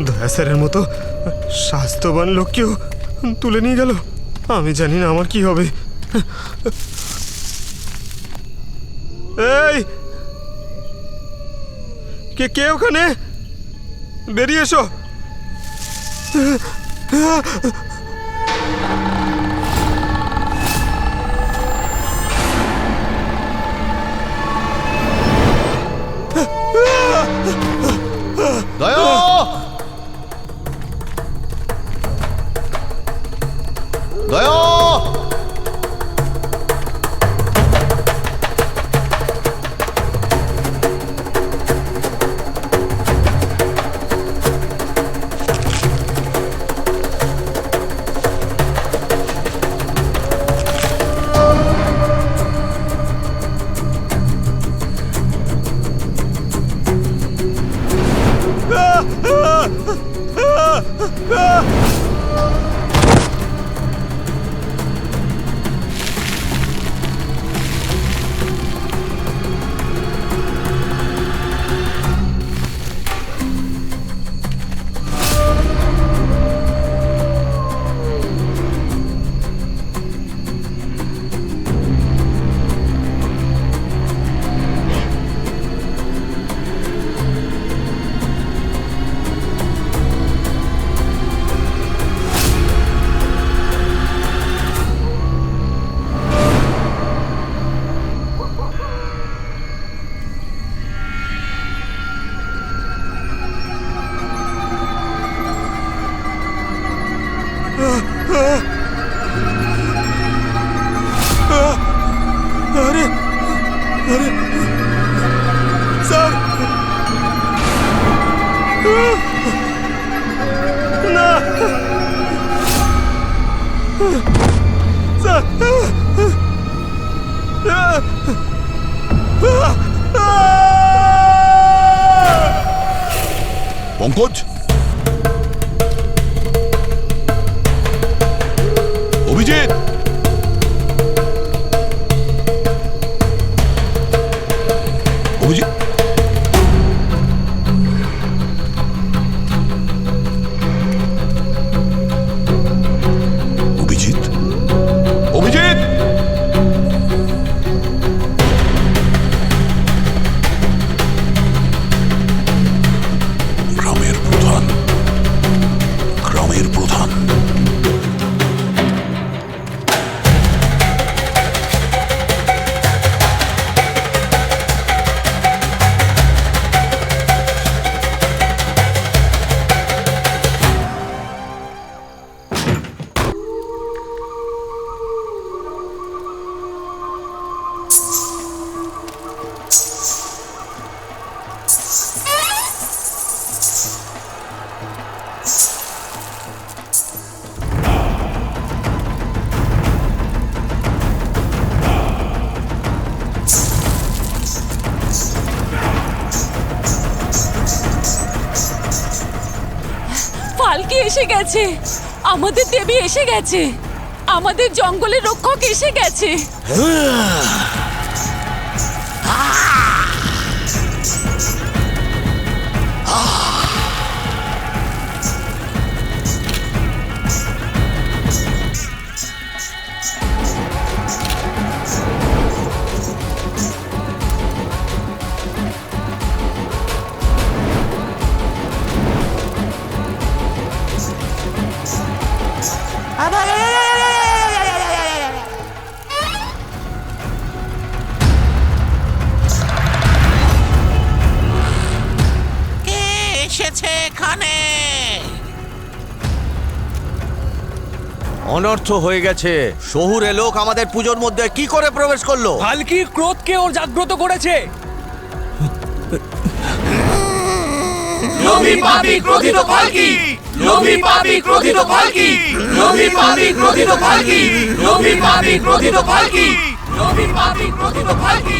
দয়া স্যারের মতো স্বাস্থ্যবান লোককেও তুলে নিয়ে গেল। আমি জানি না আমার কি হবে। এই কে ওখানে? বেরিয়ে এসো। দয়া! দয়া! আরে আরে স্যার, না স্যার, পঙ্কজ, অভিজিৎ, অভিজিৎ, অভিজিৎ, অভিজিৎ! গ্রামের প্রধান, গ্রামের প্রধান। পালকি এসে গেছে, আমাদের দেবী এসে গেছে, আমাদের জঙ্গলের রক্ষক এসে গেছে। কে এসেছে এখানে? অনর্থ হয়ে গেছে। শহুরে লোক আমাদের পুজোর মধ্যে কি করে প্রবেশ করলো? পালকির ক্রোধকে ওর জাগ্রত করেছে। লোভী পাপী ক্রোধিত পালকি, লোভী পাপী ক্রোধিত পালকি, লোভী পাপী ক্রোধিত পালকি, লোভী পাপী ক্রোধিত পালকি, লোভী পাপী ক্রোধিত পালকি।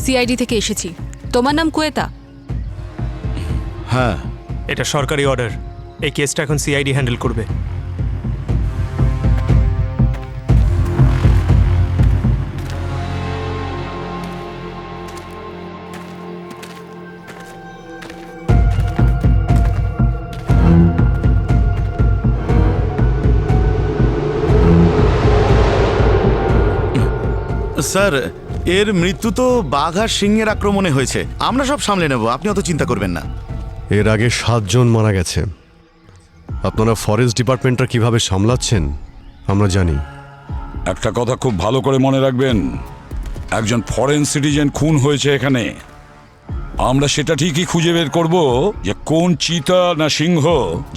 সিআইডি থেকে এসেছি। তোমার নাম কুয়েতা? হ্যাঁ, এটা সরকারি অর্ডার। এই কেসটা এখন সিআইডি হ্যান্ডেল করবে। স্যার, এর মৃত্যু তো বাঘ আর সিংহের আক্রমণে হয়েছে। আমরা সব সামলে নেব, আপনি অত চিন্তা করবেন না। এর আগে 7 জন মারা গেছে। আপনারা ফরেস্ট ডিপার্টমেন্টটা কিভাবে সামলাচ্ছেন আমরা জানি। একটা কথা খুব ভালো করে মনে রাখবেন, একজন ফরেন সিটিজেন খুন হয়েছে এখানে। আমরা সেটা ঠিকই খুঁজে বের করব যে কোন চিতা না সিংহ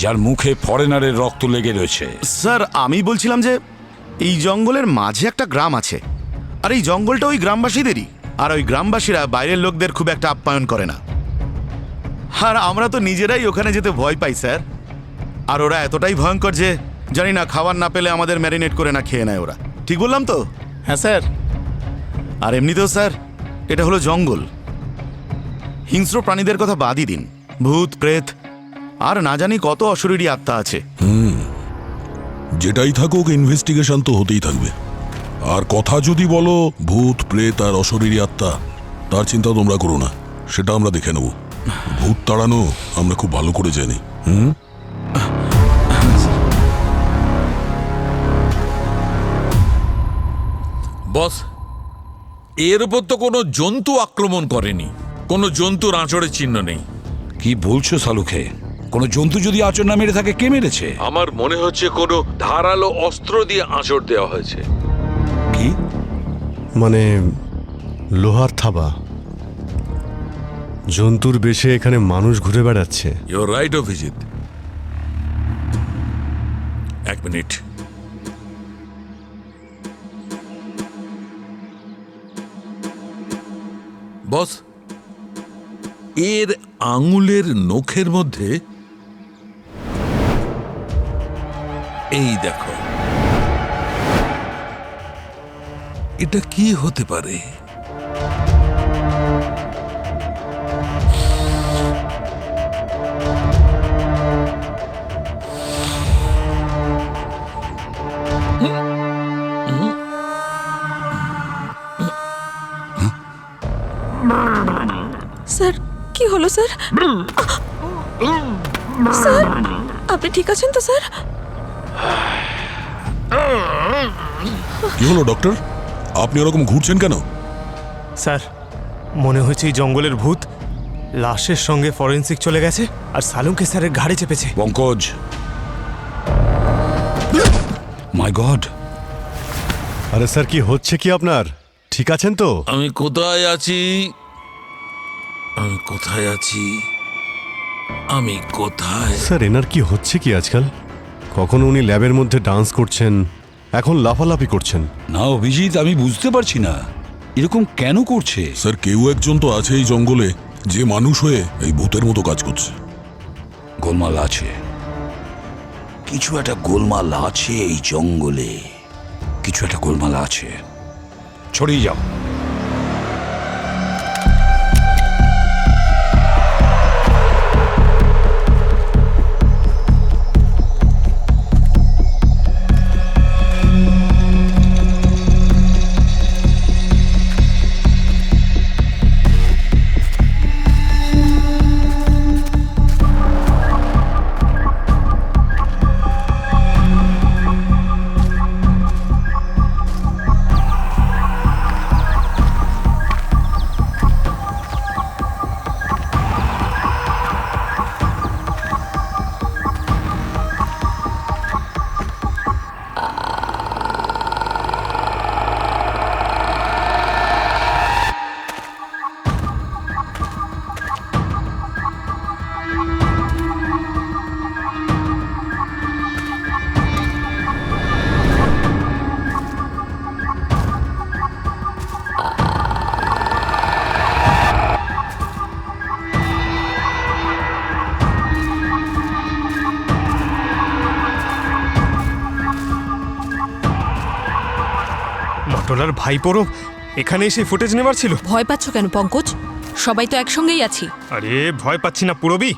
যার মুখে ফরেনারের রক্ত লেগে রয়েছে। স্যার, আমি বলছিলাম যে এই জঙ্গলের মাঝে একটা গ্রাম আছে, আর এই জঙ্গলটা ওই গ্রামবাসীদেরই। আর ওই গ্রামবাসীরা বাইরের লোকদের খুব একটা আপ্যায়ন করে না, আর আমরা তো নিজেরাই ওখানে যেতে ভয় পাই স্যার। আর ওরা এতটাই ভয়ঙ্কর যে জানি না, খাবার না পেলে আমাদের ম্যারিনেট করে না খেয়ে নেয় ওরা। ঠিক বললাম তো? হ্যাঁ স্যার। আর এমনিতেও স্যার, এটা হলো জঙ্গল। হিংস্র প্রাণীদের কথা বাদই দিন, ভূত প্রেত আর না জানি কত অশরীরী আত্মা আছে। যেটাই থাকুক, ইনভেস্টিগেশন তো হতেই থাকবে। আর কথা যদি বলো ভূত প্রেত আর অশরীরী আত্মা, তার চিন্তা তোমরা করো না, সেটা আমরা দেখে নেব। ভূত তাড়ানো আমরা খুব ভালো করে জানি। বস, এর উপর তো কোনো জন্তু আক্রমণ করেনি, কোনো জন্তুর আঁচড়ের চিহ্ন নেই। কি বলছো সালুখে? কোনো জন্তু যদি আঁচড় না মেরে থাকে, কে মেরেছে? আমার মনে হচ্ছে কোনো ধারালো অস্ত্র দিয়ে আঁচড় দেওয়া হয়েছে। কি মানে লোহার থাবা। জন্তুর বেশে এখানে মানুষ ঘুরে বেড়াচ্ছে। Your right Abhijit. এক মিনিট। বস, এর আঙুলের নখের মধ্যে এই দেখো, এটা কি হতে পারে? স্যার, কি হলো স্যার? স্যার, আপনি ঠিক আছেন তো স্যার? কি হলো ডক্টর? আপনি ওরকম ঘুরছেন কেন? স্যার, মনে হয়েছে এই জঙ্গলের ভূত লাশের সঙ্গে ফরেন্সিক চলে গেছে আর সালুমকে স্যারের ঘাড়ে চেপেছে। পঙ্কজ, মাই গড! আরে স্যার, কি হচ্ছে কি আপনার? ঠিক আছেন তো? আমি কোথায় আছি? আমি কোথায় আছি? আমি কোথায়? স্যার, এনার কি হচ্ছে কি আজকাল? কখনো উনি ল্যাবের মধ্যে ডান্স করছেন, এখন লাফালাফি করছেন। না অভিজিৎ, আমি বুঝতে পারছি না এরকম কেন করছে। স্যার, কেউ একজন তো আছে এই জঙ্গলে যে মানুষ হয়ে এই ভূতের মতো কাজ করছে। গোলমাল আছে, কিছু একটা গোলমাল আছে এই জঙ্গলে, কিছু একটা গোলমাল আছে। ছড়িয়ে যাও। মটলার ভাইপোরও এখানে এসে ফুটেজ নেবার ছিল? ভয় পাচ্ছ কেন পঙ্কজ? সবাই তো একসঙ্গেই আছি। আরে ভয় পাচ্ছি না পুরবি,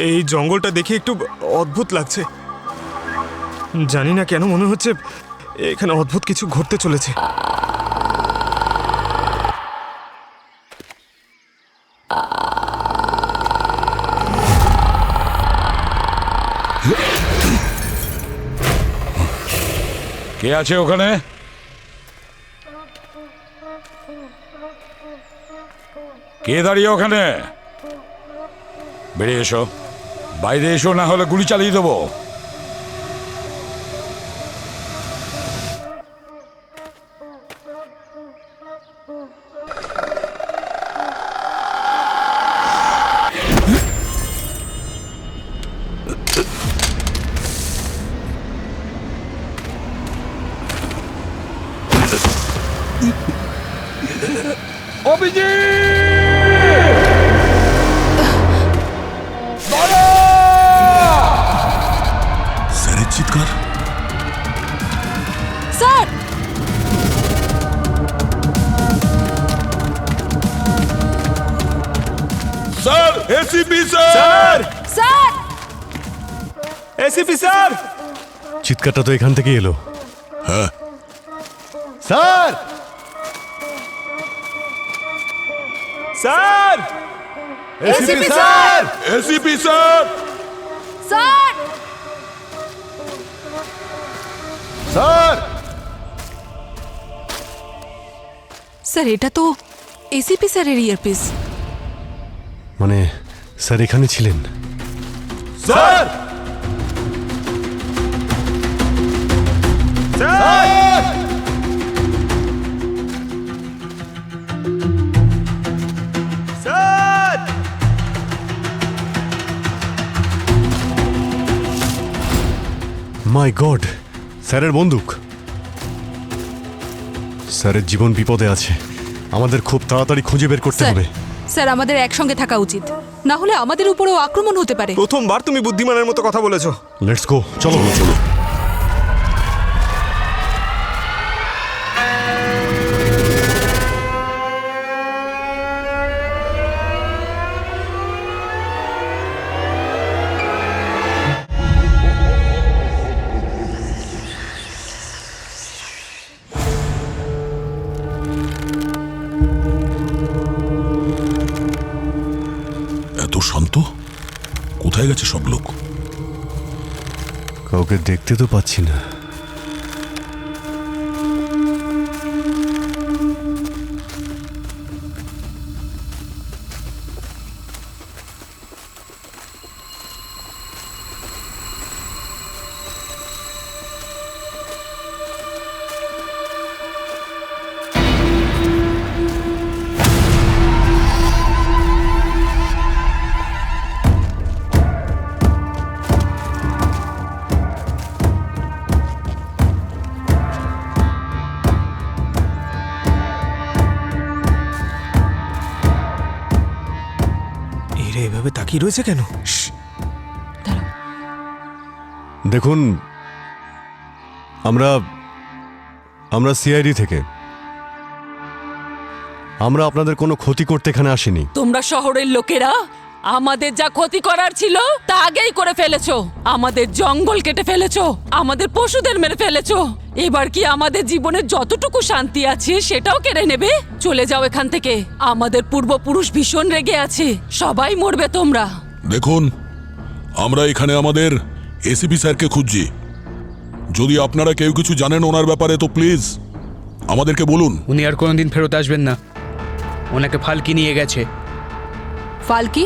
এই জঙ্গলটা দেখে একটু অদ্ভুত লাগছে। জানি না কেন মনে হচ্ছে এখানে অদ্ভুত কিছু ঘটতে চলেছে। কে আছে ওখানে? কে দাঁড়িয়ে ওখানে? বেরিয়ে এসো, বাইরে এসো, না হলে গুলি চালিয়ে দেবো। স্যারের চিৎকার। Sir! Sir, ACP sir! Sir! ACP sir! চিৎকারটা তো এখান থেকে এলো। হ্যাঁ, sir! Sir! ACP sir! ACP sir! Sir! Sir! Sir, এটা তো এসিপি স্যারের ইয়ারপিস। মানে স্যার এখানে ছিলেন? Sir! Sir! Sir! My God, স্যারের বন্দুক! স্যারের জীবন বিপদে আছে, আমাদের খুব তাড়াতাড়ি খুঁজে বের করতে স্যার, হবে। স্যার আমাদের একসঙ্গে থাকা উচিত, না হলে আমাদের উপরেও আক্রমণ হতে পারে। প্রথমবার তুমি বুদ্ধিমানের মতো কথা বলেছো। লেটস গো, চলো চলো। এত শান্ত? কোথায় গেছে সব লোক? কাউকে দেখতে তো পাচ্ছি না। এরা এভাবে তাকিয়ে রয়েছে কেন? দেখুন, আমরা সিআইডি থেকে। আমরা আপনাদের কোনো ক্ষতি করতে এখানে আসিনি। তোমরা শহরের লোকেরা আমাদের যা ক্ষতি করার ছিল তা আগেই করে ফেলেছো। আমাদের জঙ্গল কেটে ফেলেছো, আমাদের পশুদের মেরে ফেলেছো। এবার কি আমাদের জীবনের যতটুকু শান্তি আছে সেটাও কেড়ে নেবে? চলে যাও এখান থেকে। আমাদের পূর্বপুরুষ ভীষণ রেগে আছে, সবাই মরবে তোমরা। দেখুন, আমরা এখানে আমাদের এসিপি স্যারকে খুঁজছি। যদি আপনারা কেউ কিছু জানেন ওনার ব্যাপারে তো প্লিজ আমাদেরকে বলুন। উনি আর কোনোদিন ফেরত আসবেন না, ওনাকে ফালকি নিয়ে গেছে। ফালকি?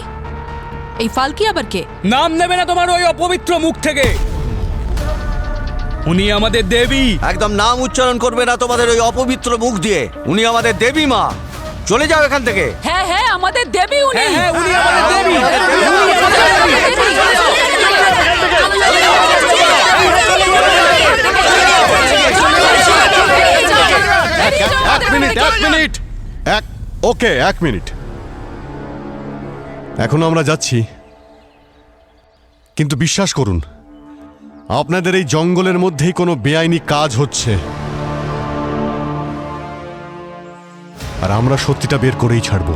এই ফালকি আবার কে? নাম নেবে না তোমার ওই অপবিত্র মুখ থেকে। উনি আমাদের দেবী। একদম নাম উচ্চারণ করবে না তোমাদের ওই অপবিত্র মুখ দিয়ে। উনি আমাদের দেবী মা। চলে যাও এখান থেকে। হ্যাঁ হ্যাঁ, আমাদের দেবী উনি। হ্যাঁ হ্যাঁ, উনি আমাদের দেবী। এক মিনিট। এখন আমরা যাচ্ছি, কিন্তু বিশ্বাস করুন, আপনাদের এই জঙ্গলের মধ্যেই কোনো বেআইনি কাজ হচ্ছে। আর আমরা সত্যিটা বের করেই ছাড়বো।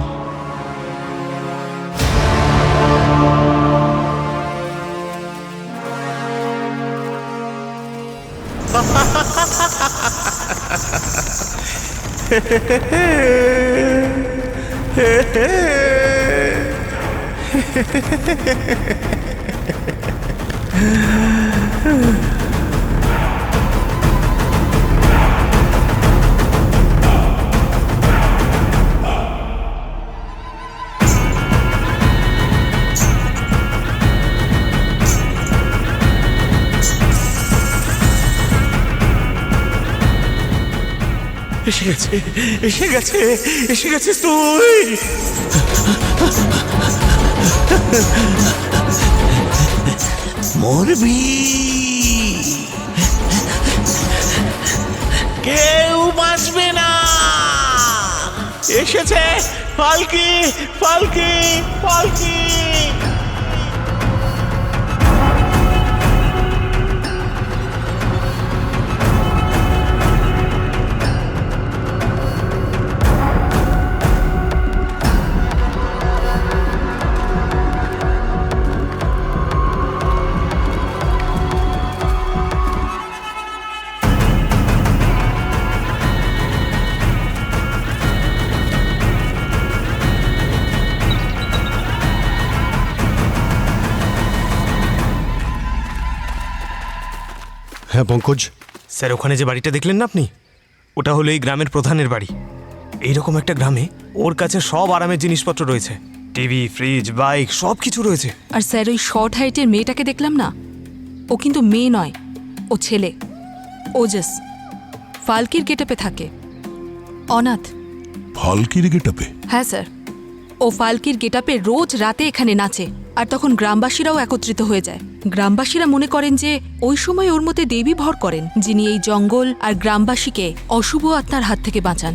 এসে গেছে, এসে গেছে, এসে গেছিস তুই। মরবি, কেউ বাঁচবে না। এসেছে পালকি, পালকি, পালকি। হ্যাঁ পঙ্কজ, স্যার, ওখানে যে বাড়িটা দেখলেন না আপনি, ওটা হলো এই গ্রামের প্রধানের বাড়ি। এইরকম একটা গ্রামে ওর কাছে সব আরামের জিনিসপত্র রয়েছে, টিভি, ফ্রিজ, বাইক, সব কিছু রয়েছে। আর স্যার, ওই শর্ট হাইটের মেয়েটাকে দেখলাম না, ও কিন্তু মেয়ে নয়, ও ছেলে। ওজস ফালকির গেটআপে থাকে, অনাথ। ফালকির গেটাপে? হ্যাঁ স্যার, ও ফালকির গেটআপে রোজ রাতে এখানে নাচে। আর তখন গ্রামবাসীরাও একত্রিত হয়ে যায়। গ্রামবাসীরা মনে করেন যে ওই সময় ওর মধ্যে দেবী ভর করেন, যিনি এই জঙ্গল আর গ্রামবাসীকে অশুভ আত্মার হাত থেকে বাঁচান।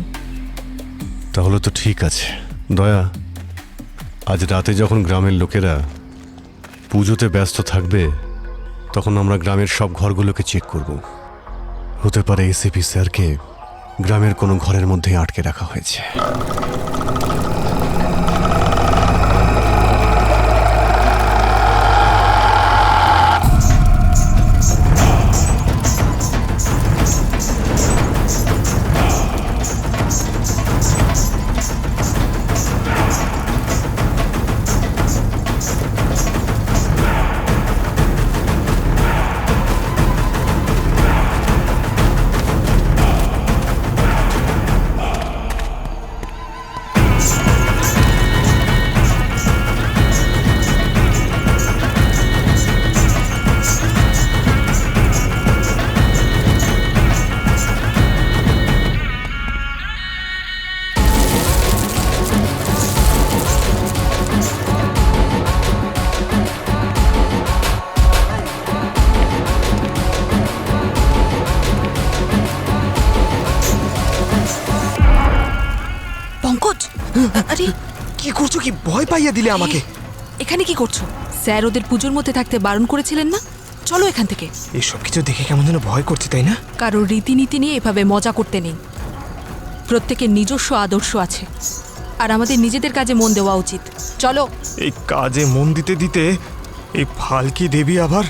তাহলে তো ঠিক আছে। দয়া, আজ রাতে যখন গ্রামের লোকেরা পুজোতে ব্যস্ত থাকবে, তখন আমরা গ্রামের সব ঘরগুলোকে চেক করব। হতে পারে এসিপি স্যারকে গ্রামের কোনো ঘরের মধ্যে আটকে রাখা হয়েছে। পঙ্কজ, আরে কি করছো? কি ভয় পাইয়া দিলে আমাকে? এখানে কি করছো? স্যার ওদের পুজোর মধ্যে থাকতে বারণ করেছিলেন না? চলো এখান থেকে। এইসব কিছু দেখে কেমন যেন ভয় করছে, তাই না? কারোর রীতিনীতি নিয়ে এভাবে মজা করতে নেই। প্রত্যেকের নিজস্ব আদর্শ আছে, আর আমাদের নিজেদের কাজে মন দেওয়া উচিত। চলো। এই কাজে মন দিতে দিতে এই ফালকি দেবী আবার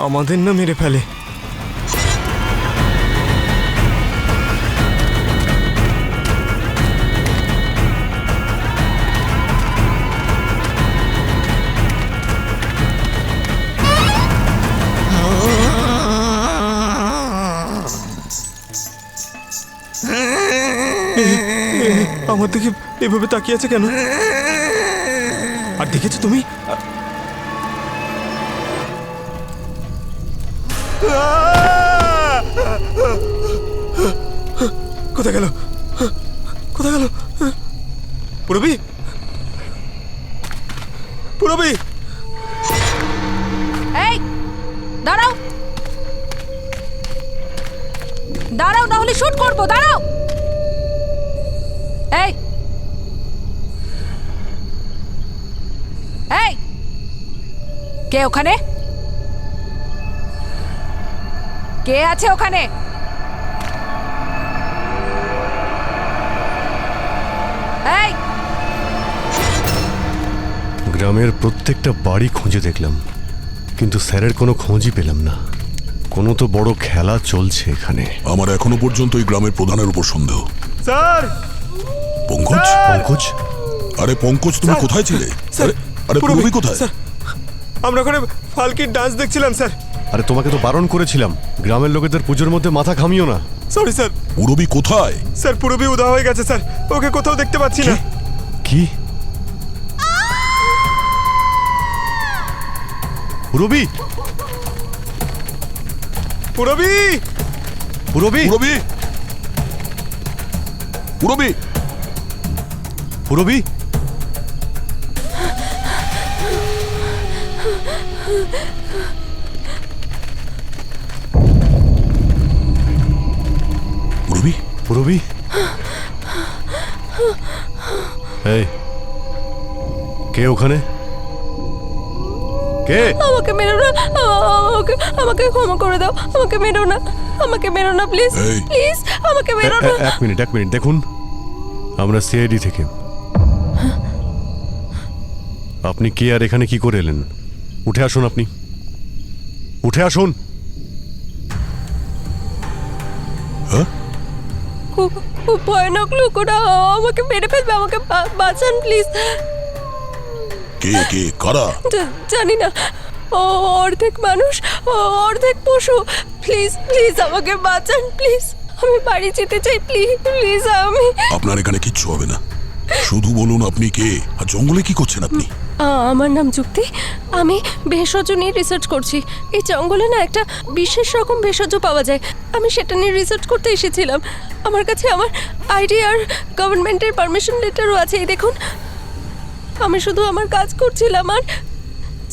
আমাদের না মেরে ফেলে। আমার দিকে এভাবে তাকিয়ে আছে কেন? আর দেখেছো তুমি? কোথায় গেল? কোথায় গেল? পুরবি, পুরবি! এই দাঁড়াও, দাঁড়াও, না হলে শুট করবো। দাঁড়াও। এই এই, কে ওখানে? কে আছে ওখানে? গ্রামের প্রত্যেকটা বাড়ি খুঁজে দেখলাম, কিন্তু স্যারের কোনো খোঁজই পেলাম না। কোনো তো বড় খেলা চলছে এখানে। আমার এখনো পর্যন্ত এই গ্রামের প্রধানের উপর সন্দেহ। স্যার! পঙ্কজ? পঙ্কজ? আরে পঙ্কজ, তুমি স্যার! কোথায় ছিলে? স্যার, আরে পুরবী, পুরবী কোথায়? স্যার, আমরা ওখানে ফালকির ডান্স দেখছিলাম স্যার। আরে তোমাকে তো বারণ করেছিলাম গ্রামের লোকেদের পুজোর মধ্যে মাথা ঘামিও না। Sorry sir. পুরবী কোথায়? স্যার পুরবী উদা হয়ে গেছে স্যার, ওকে কোথাও দেখতে পাচ্ছি না। কি? পুরবী? পুরবী! পুরবী? পুরবী? পুরবী? পুরবী? পুরবী? পুরবী? এই, কে ওখানে? কে? আমাকে মেরো না, আমাকে ক্ষমা করে দাও, আমাকে মেরো না, আমাকে মেরো না প্লিজ, এই। প্লিজ আমাকে মেরো না। এক মিনিট দেখুন, আমরা সিআইডি থেকে। আপনি কে আর এখানে কি করে এলেন? উঠে আসুন, আপনি উঠে আসুন। হ্যাঁ? খুব খুব ভয়ানক লোক ওরা, আমাকে মেরে ফেলবে, আমাকে বাঁচান প্লিজ। কে কে কারা? জানি না, অর্ধেক মানুষ অর্ধেক পশু, প্লিজ প্লিজ আমাকে বাঁচান প্লিজ, আমি বাড়ি যেতে চাই প্লিজ প্লিজ। আমি আপনার এখানে কিচ্ছু হবে না, শুধু বলুন আপনি কে আর জঙ্গলে কি করছেন আপনি? আমার নাম যুক্তি, আমি ভেষজ নিয়ে রিসার্চ করছি। এই জঙ্গলে না একটা বিশেষ রকম ভেষজ পাওয়া যায়, আমি সেটা নিয়ে রিসার্চ করতে এসেছিলাম। আমার কাছে আমার আইডি আর গভর্নমেন্টের পারমিশন লেটারও আছে, এই দেখুন। আমি শুধু আমার কাজ করছিলাম, আর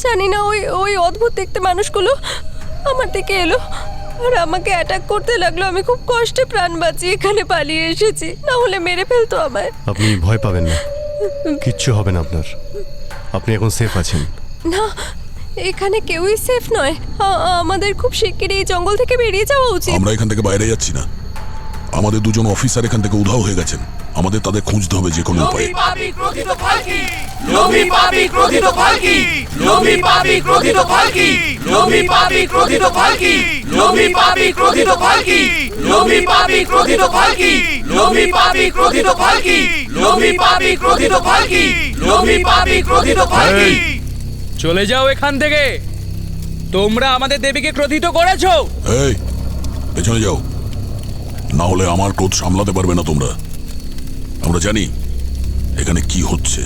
জানি না ওই অদ্ভুত দেখতে মানুষগুলো আমার দিকে এলো আর আমাকে অ্যাটাক করতে লাগলো। আমি খুব কষ্টে প্রাণ বাঁচিয়ে এখানে পালিয়ে এসেছি, না হলে মেরে ফেলতো আমায়। আপনি ভয় পাবেন না, কিচ্ছু হবে না আপনার, আপনি এখন সেফ আছেন। না, এখানে কেউই সেফ নয়, আমাদের খুব শিগগিরই এই জঙ্গল থেকে বেরিয়ে যাওয়া উচিত। আমরা এখান থেকে বাইরে যাচ্ছি না, আমাদের দুজন অফিসার এখান থেকে উধাও হয়ে গেছেন, আমাদের তাদের খুঁজতে হবে যে কোনো উপায়ে। লোভী পাপী ক্রোধিত ফালকি, লোভী পাপী ক্রোধিত ফালকি, লোভী পাপী ক্রোধিত ফালকি, লোভী পাপী ক্রোধিত ফালকি, লোভী পাপী ক্রোধিত ফালকি, লোভী পাপী ক্রোধিত ফালকি, লোভী পাপী ক্রোধিত ফালকি, লোভী পাপী ক্রোধিত ফালকি, লোভী পাপী ক্রোধিত ফালকি। চলে যাও এখান থেকে, তোমরা আমাদের দেবীকে ক্রোধিত করেছো। এই পেছনে যাও, না হলে আমার ক্রোধ সামলাতে পারবে না তোমরা। আমরা জানি এখানে কি হচ্ছে।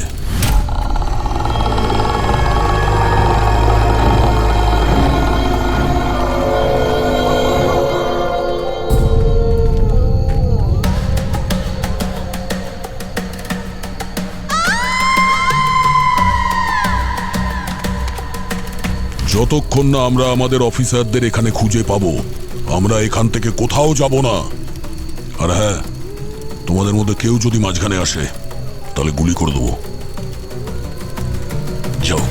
যতক্ষণ না আমরা আমাদের অফিসারদের এখানে খুঁজে পাবো, আমরা এখান থেকে কোথাও যাব না। আর হ্যাঁ, তোমাদের মধ্যে কেউ যদি মাঝখানে আসে তাহলে গুলি করে দেবো। যাও।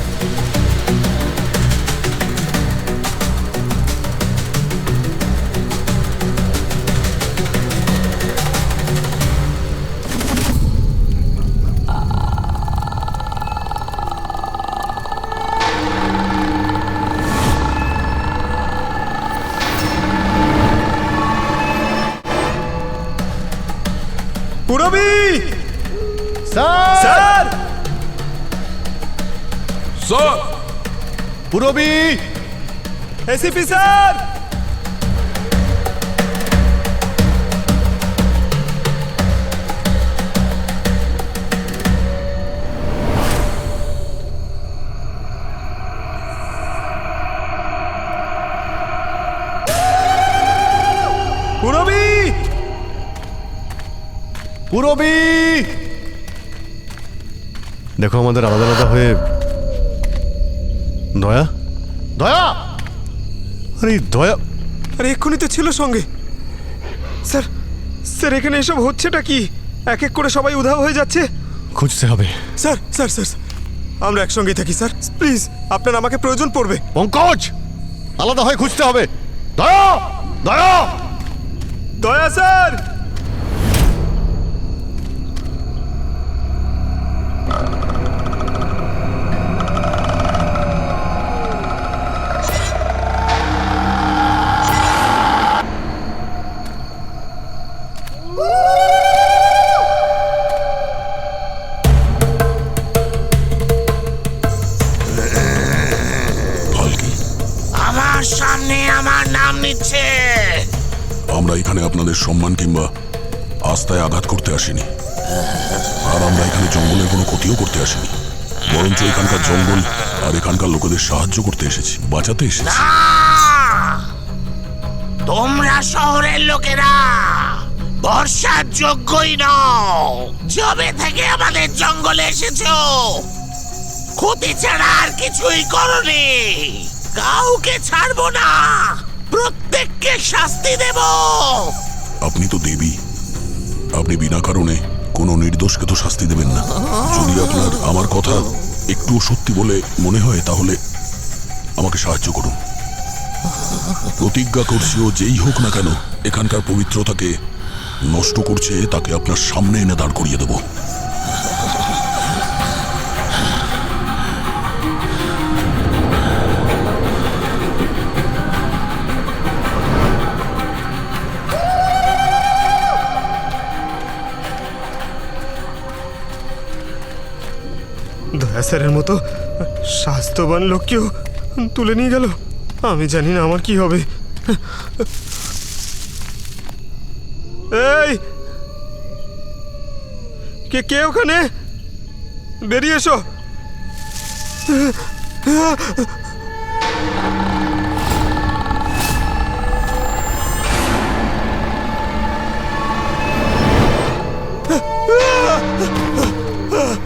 Purabi! Sir! Sir! Purabi! ACP sir! Purabi! Purabi! দেখো, আমাদের আলাদা আলাদা হয়ে। দয়া, দয়া! আরে দয়া! আরে এক্ষুনি তো ছিল সঙ্গে। স্যার, স্যার এখানে এসব হচ্ছেটা কি? এক এক করে সবাই উধাও হয়ে যাচ্ছে। খুঁজতে হবে। স্যার স্যার স্যার আমরা একসঙ্গেই থাকি স্যার, প্লিজ, আপনার আমাকে প্রয়োজন পড়বে। পঙ্কজ, আলাদা হয়ে খুঁজতে হবে। দয়া, দয়া, দয়া স্যার! ফালকি, আমার সামনে আমার নাম নিচ্ছে। আমরা এখানে আপনাদের সম্মান কিংবা আস্থায় আঘাত করতে আসিনি, আর আমরা এখানে জঙ্গলের কোনো ক্ষতিও করতে আসিনি, বরঞ্চ এখানকার জঙ্গল আর এখানকার লোকেদের সাহায্য করতে এসেছি, বাঁচাতে এসেছি। তোমরা শহরের লোকেরা বর্ষার যোগ্যই নও। যবে থেকে আমাদের জঙ্গলে এসেছো, ক্ষতি ছাড়া আর কিছুই করনি। কাউকে ছাড়বো না, প্রত্যেককে শাস্তি দেব। আপনি তো দেবী, আপনি বিনা কারণে কোনো নির্দোষকে তো শাস্তি দেবেন না। যদি আপনার আমার কথা একটু সত্যি বলে মনে হয়, তাহলে আমাকে সাহায্য করুন। প্রতিজ্ঞা করছি, ও যেই হোক না কেন এখানকার পবিত্রতাকে নষ্ট করছে, তাকে আপনার সামনে এনে দাঁড় করিয়ে দেব। দয়া স্যারের মতো স্বাস্থ্যবান লোককেও তুলে নিয়ে গেল। আমি জানি না আমার কি হবে। এই, কে ওখানে? বেরিয়ে এসো।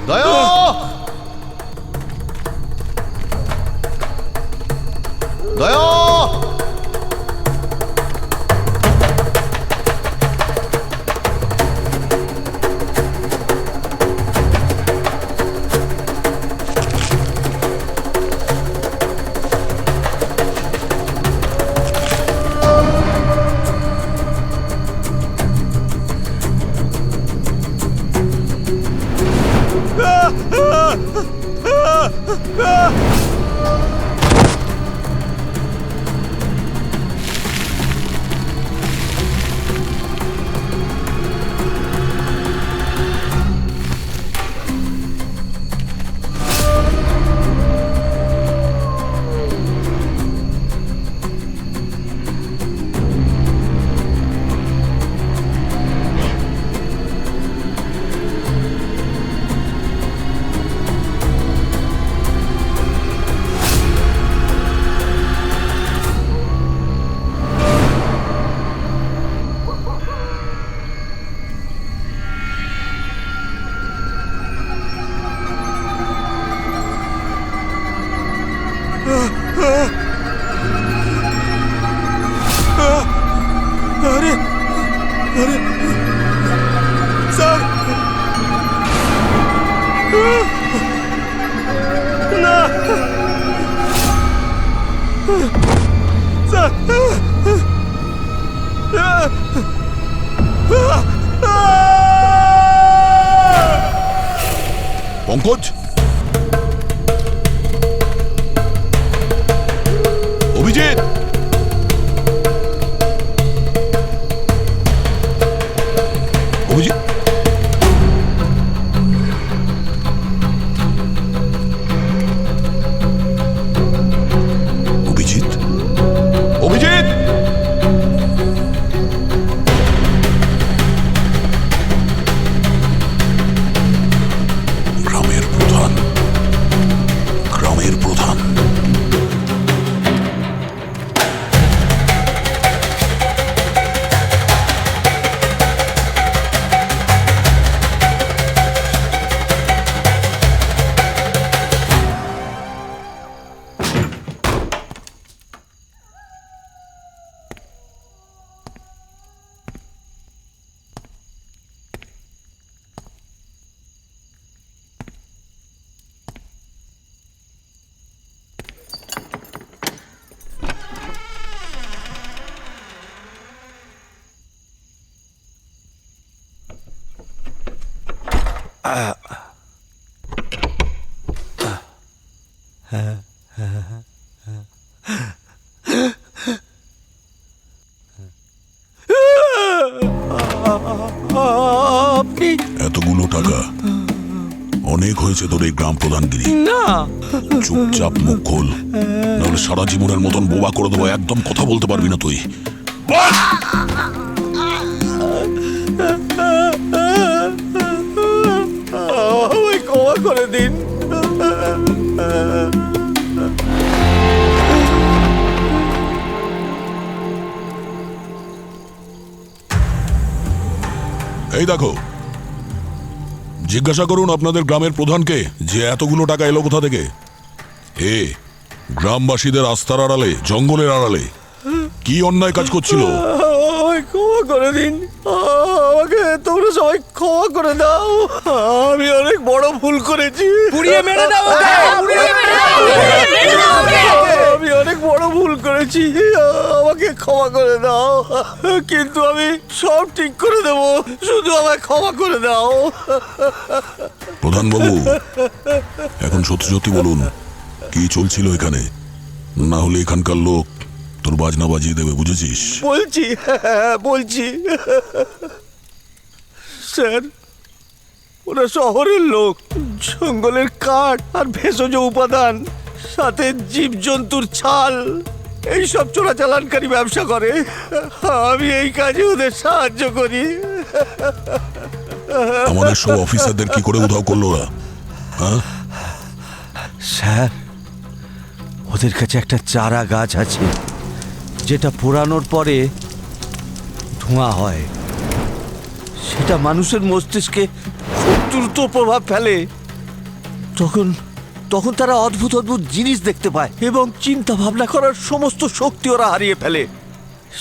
দয়া, দয়া, আরে আরে স্যার, না স্যার, পঙ্কজ, অভিজিৎ, অভিজিৎ, অভিজিৎ, অভিজিৎ, গ্রামের প্রধান, গ্রামের প্রধান। আপনি এতগুলো টাকা অনেক হয়েছে তোর এই গ্রাম প্রধানগিরি। না, চুপচাপ মুখ খোল, নাহলে সারা জীবনের মতন বোবা করে দেবো। একদম কথা বলতে পারবি না তুই। আমায় ক্ষমা করে দিন। এই দেখো, জিজ্ঞাসা করুন আপনাদের গ্রামের প্রধানকে যে এতগুলো টাকা এলো কোথা থেকে। গ্রামবাসীদের আস্থার আড়ালে, জঙ্গলের আড়ালে কি অন্যায় কাজ করছিল? আমায় ক্ষমা করে দিন, আমাকে তোমরা সবাই ক্ষমা করে দাও। আমি অনেক বড় ভুল করেছি। পুড়িয়ে মেরে দাও ওকে! আমি অনেক বড় ভুল করেছি, আমাকে ক্ষমা করে দাও। কিন্তু আমি সব ঠিক করে দেব, শুধু আমায় ক্ষমা করে দাও। প্রধান বাবু, এখন সত্যি সত্যি বলুন কি চলছিল এখানে, না হলে এখানকার লোক তোর বাজনা বাজিয়ে দেবে, বুঝেছিস? বলছি স্যার, ওরা শহরের লোক, জঙ্গলের কাঠ আর ভেষজ উপাদান, সাথে জীবজন্তুর ছাল, এইসব চোরাচালানকারী ব্যবসা করে। আমি এই কাজে ওদের সাহায্য করি। আমাদের সব অফিসারদের কি করে উধাও করলো ওরা? হ্যাঁ স্যার, ওদের কাছে একটা চারা গাছ আছে যেটা পোড়ানোর পরে ধোঁয়া হয়। সেটা মানুষের মস্তিষ্কে খুব দ্রুত প্রভাব ফেলে। তখন তারা অদ্ভুত অদ্ভুত জিনিস দেখতে পায় এবং চিন্তা ভাবনা করার সমস্ত শক্তি ওরা হারিয়ে ফেলে।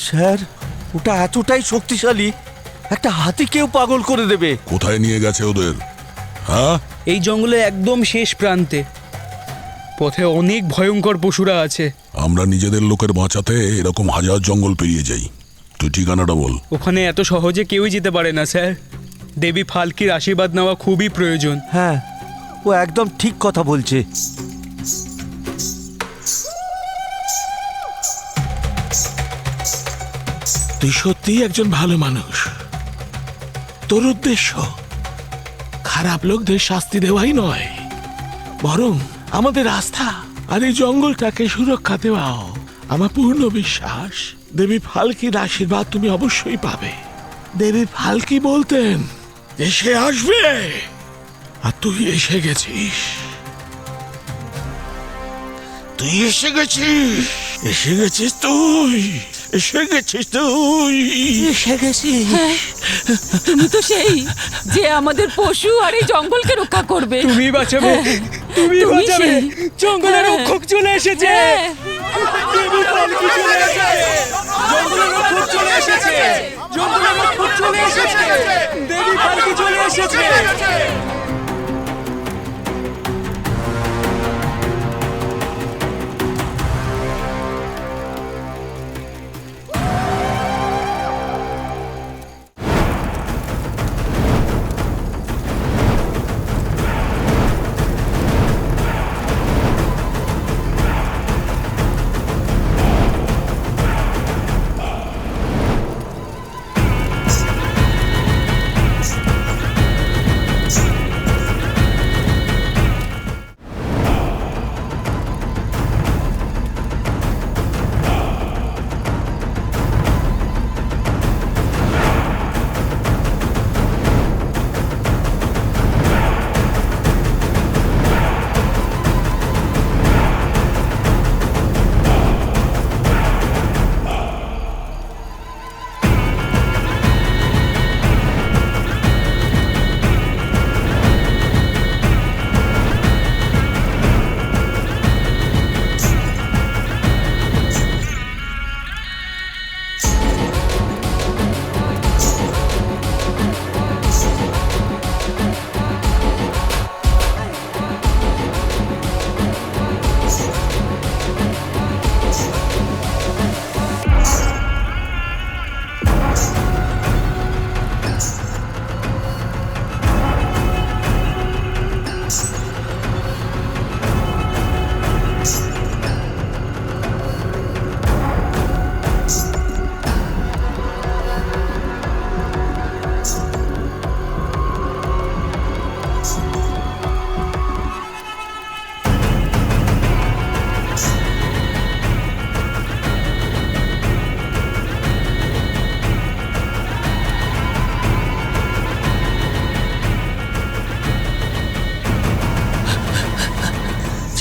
স্যার, ওটা এতটাই শক্তিশালী, একটা হাতিকেও পাগল করে দেবে। কোথায় নিয়ে গেছে ওদের? হ্যাঁ, এই জঙ্গলে একদম শেষ প্রান্তে, পথে অনেক ভয়ঙ্কর পশুরা আছে। আমরা নিজেদের লোকের বাঁচাতে এরকম হাজার জঙ্গল পেরিয়ে যাই। তুই ঠিকানাটা বল। ওখানে এত সহজে কেউই যেতে পারে না স্যার। দেবী ফালকির আশীর্বাদ নেওয়া খুবই প্রয়োজন। হ্যাঁ, ও একদম ঠিক কথা বলছে। তুই সত্যিই একজন ভালো মানুষ। তোর উদ্দেশ্য খারাপ লোকদের শাস্তি দেওয়াই নয়, বরং আমাদের আস্থা আর এই জঙ্গলটাকে সুরক্ষা দেওয়াও। আমার পূর্ণ বিশ্বাস দেবী ফালকির আশীর্বাদ তুমি অবশ্যই পাবে। দেবী ফালকি বলতেন যে সে আসবে, আর তুই এসে গেছিস। তুই এসে গেছিস, এসে গেছিস তুই, এসে গেছিস তুই, এসে গেছিস। তুমি তো সেই যে আমাদের পশু আর এই জঙ্গলকে রক্ষা করবে। তুমি বাঁচাবে, তুমি বাঁচাবে। সেই। জঙ্গলের রক্ষক চলে এসেছে। হ্যাঁ। দেবী ফালকি চলে এসেছে। জঙ্গলের রক্ষক চলে এসেছে। জঙ্গলের রক্ষক চলে এসেছে। দেবী ফালকি চলে এসেছে।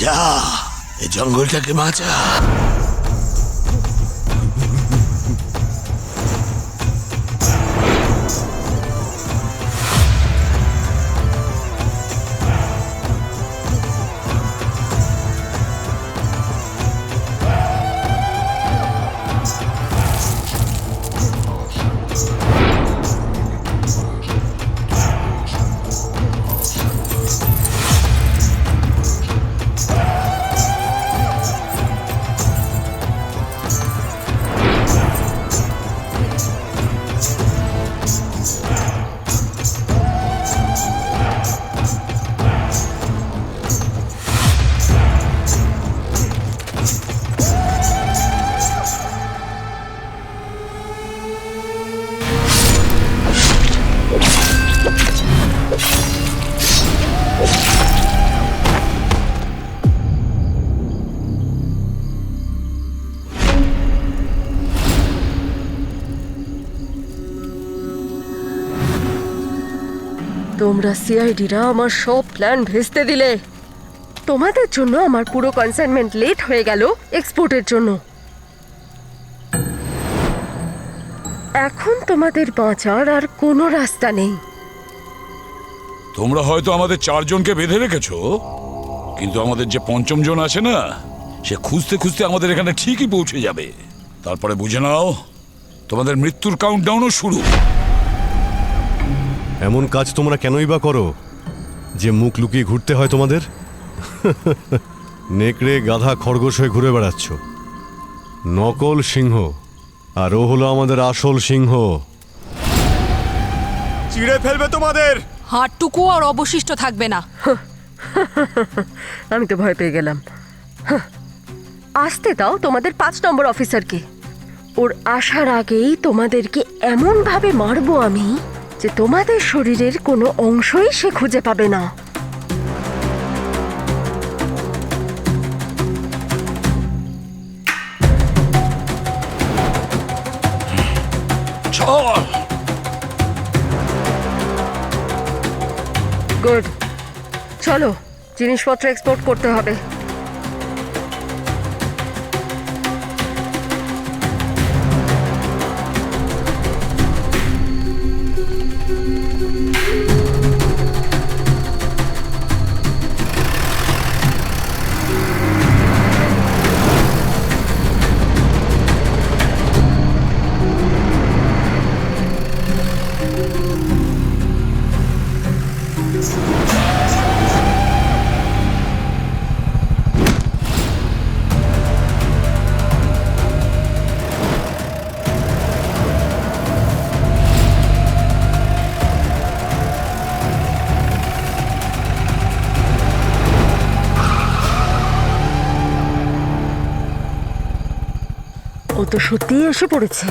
যা এই জঙ্গলটাকে বাঁচা। তোমরা সিআইডিরা আমার সব প্ল্যান ভেস্তে দিলে। তোমাদের জন্য আমার পুরো কনসাইনমেন্ট লেট হয়ে গেল এক্সপোর্টের জন্য। এখন তোমাদের বাঁচার আর কোনো রাস্তা নেই। তোমরা হয়তো আমাদের 4 জনকে বেঁধে রেখেছো, কিন্তু আমাদের যে 5ম জন আছে না, সে খুঁজতে খুঁজতে আমাদের এখানে ঠিকই পৌঁছে যাবে। তারপরে বুঝে নাও তোমাদের মৃত্যুর কাউন্টডাউনও শুরু। এমন কাজ তোমরা কেনই বা করো যে মুখ লুকিয়ে ঘুরতে হয় তোমাদের? নেকড়ে গাধা খরগোশ হয়ে ঘুরে বেড়াচ্ছ। নকল সিংহ আর ও হলো আমাদের আসল সিংহ। চিড়ে ফেলবে তোমাদের। হাড়টুকু আর অবশিষ্ট থাকবে না। আমি তো ভয় পেয়ে গেলাম। আসতে দাও তোমাদের 5 নম্বর অফিসারকে। ওর আসার আগেই তোমাদেরকে এমন ভাবে মারবো আমি যে তোমাদের শরীরের কোনো অংশই সে খুঁজে পাবে না। গুড, চলো জিনিসপত্র এক্সপোর্ট করতে হবে। ও তো সত্যিই এসে পড়েছে।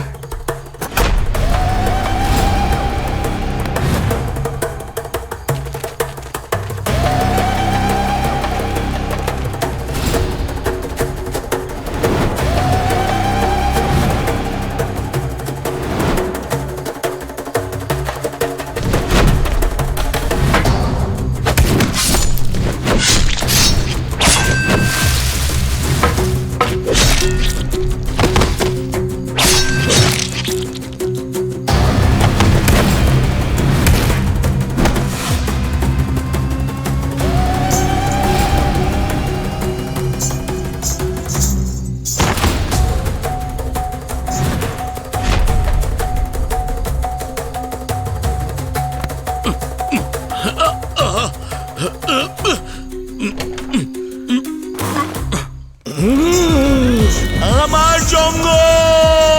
আমার জঙ্গল,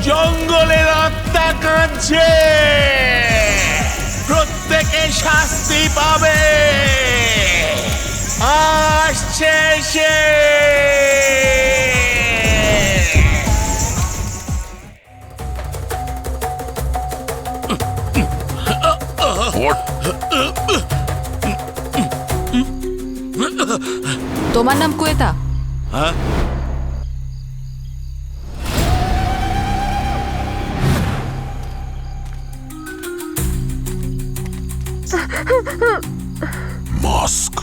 জঙ্গলের আত্মা কাঁদছে, প্রত্যেকে শাস্তি পাবে। আসছে সে। তোমার নাম কুয়েতা? হ্যাঁ, মাস্ক।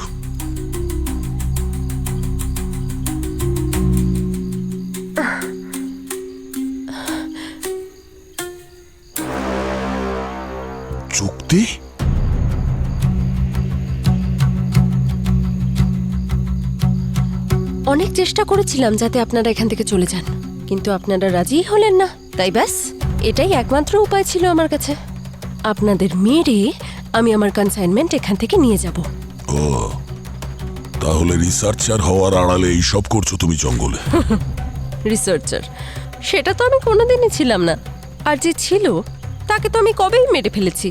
চুক্তি? অনেক চেষ্টা করেছিলাম যাতে আপনারা এখান থেকে চলে যান, কিন্তু আপনারা রাজিই হলেন না। তাই ব্যাস, এটাই একমাত্র উপায় ছিল আমার কাছে। আপনাদের মেরে আমি আমার কনসাইনমেন্ট এখান থেকে নিয়ে যাব। ও, তাহলে রিসার্চার হওয়ার আড়ালে এই সব করছো তুমি জঙ্গলে? রিসার্চার সেটা তো আমি কোনোদিনই ছিলাম না, আর যে ছিল তাকে তো আমি কবেই মেরে ফেলেছি।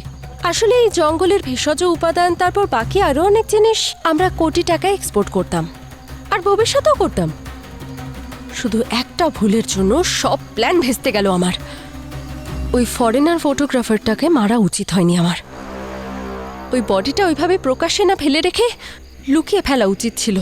আসলে এই জঙ্গলের ভেষজ উপাদান, তারপর বাকি আরো অনেক জিনিস আমরা কোটি টাকায় এক্সপোর্ট করতাম, আর ভবিষ্যতেও করতাম। শুধু একটা ভুলের জন্য সব প্ল্যান ভেস্তে গেল আমার। ওই ফরেনার ফটোগ্রাফারটাকে মারা উচিত হয়নি আমার। ওই বডিটা ওইভাবে প্রকাশ্যে না ফেলে রেখে লুকিয়ে ফেলা উচিত ছিল।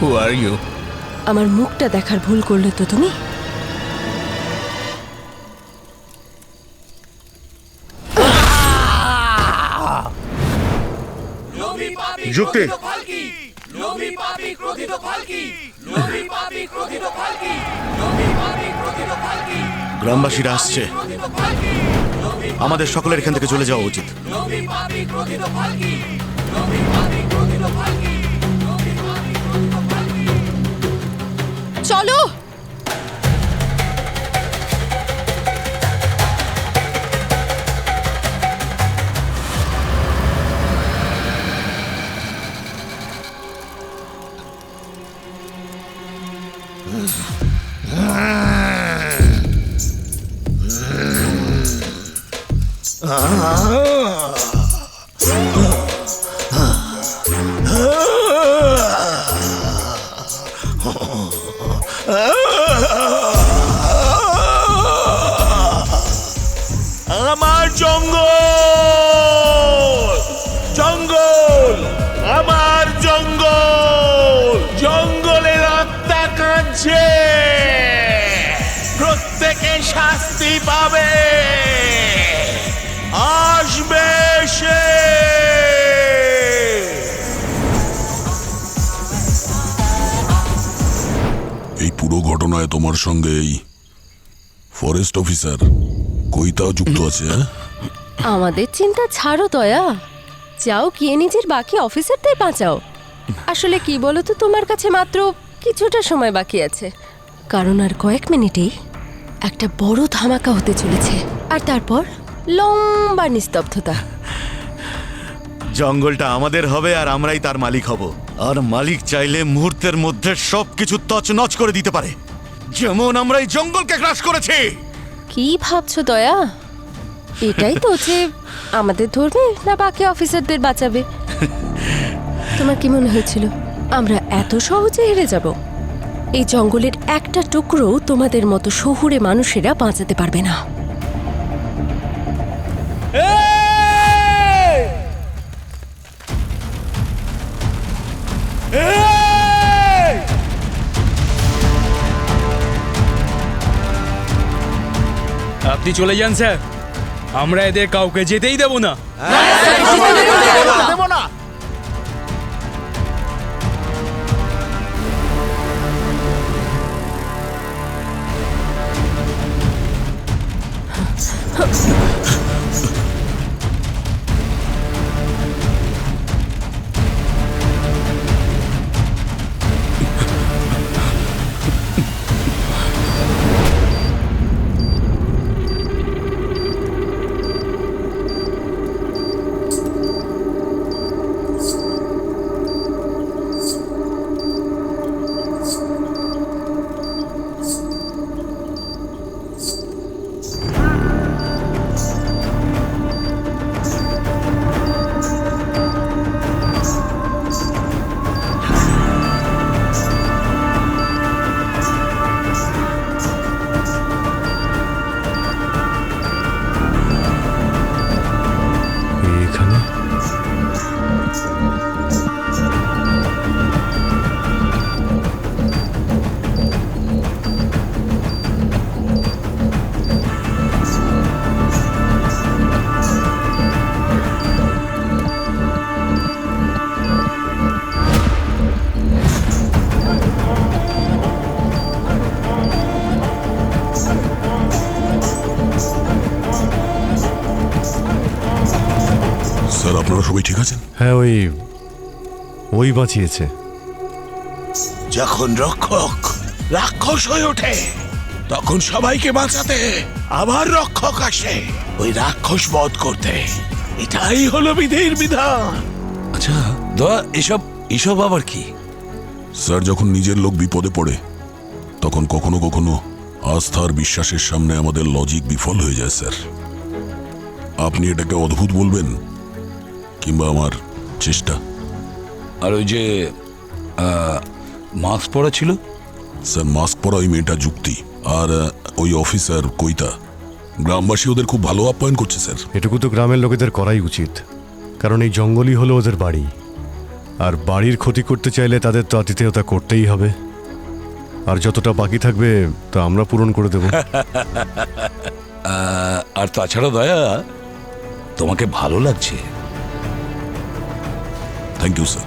Who are you? আমার মুখটা দেখার ভুল করলে তো তুমি। যুক্তি। গ্রামবাসীরা আসছে, আমাদের সকলের এখান থেকে চলে যাওয়া উচিত। চলো। আমার জঙ্গল, জঙ্গল, আমার জঙ্গল, জঙ্গলের আত্মা কাঁদছে, প্রত্যেকে শাস্তি পাবে, আসবে সে। এই পুরো ঘটনায় তোমার সঙ্গে এই ফরেস্ট অফিসার কইতাও যুক্ত আছে? আমাদের চিন্তা ছাড়ো দয়া, যাও গিয়ে নিজের বাকি অফিসারদের বাঁচাও। আসলে কি বলো তো, তোমার কাছে মাত্র কিছুটা সময় বাকি আছে, কারণ আর কয়েক মিনিটেই একটা বড় ধামাকা হতে চলেছে, আর তারপর লম্বা নিস্তব্ধতা। জঙ্গলটা আমাদের হবে আর আমরাই তার মালিক হব। আর মালিক চাইলে মুহূর্তের মধ্যে সবকিছু তছনছ করে দিতে পারে, যেমন আমরা এই জঙ্গলকে গ্রাস করেছি। কি ভাবছো দয়া? এটাই তো যে আমাদের ধরবে না বাকি অফিসারদের বাঁচাবে? তোমার কি মনে হয়েছিল আমরা এত সহজে হেরে যাব? এই জঙ্গলের একটা টুকরো তোমাদের মতো শহুরে মানুষেরা বাঁচাতে পারবে না। আপনি চলে যান স্যার, আমরা এদের কাউকে যেতেই দেব না। দেব না। সবাই ঠিক আছেন? হ্যাঁ, ওই বাঁচিয়েছে। যখন রক্ষক রাক্ষস হয়ে ওঠে তখন সবাইকে বাঁচাতে আবার রক্ষক আসে ওই রাক্ষস বধ করতে। এটাই হলো বিধির বিধান। আচ্ছা দয়া, এসব আবার কি? স্যার, যখন নিজের লোক বিপদে পড়ে তখন কখনো কখনো আস্থার বিশ্বাসের সামনে আমাদের লজিক বিফল হয়ে যায় স্যার। আপনি এটাকে অদ্ভুত বলবেন কিংবা আমার চেষ্টা। আর ওই যে মাস্ক পরা ছিল? স্যার, মাস্ক পরা ওই মেয়েটা যুক্তি, আর ওই অফিসার কৈতা, গ্রামবাসী ওদের খুব ভালো আপ্যায়ন করছে স্যার। এটুকু তো গ্রামের লোকেদের করাই উচিত, কারণ এই জঙ্গলই হলো ওদের বাড়ি, আর বাড়ির ক্ষতি করতে চাইলে তাদের তো আতিথেয়তা করতেই হবে। আর যতটা বাকি থাকবে তা আমরা পূরণ করে দেব। আর তাছাড়া দয়া, তোমাকে ভালো লাগছে। Thank you sir.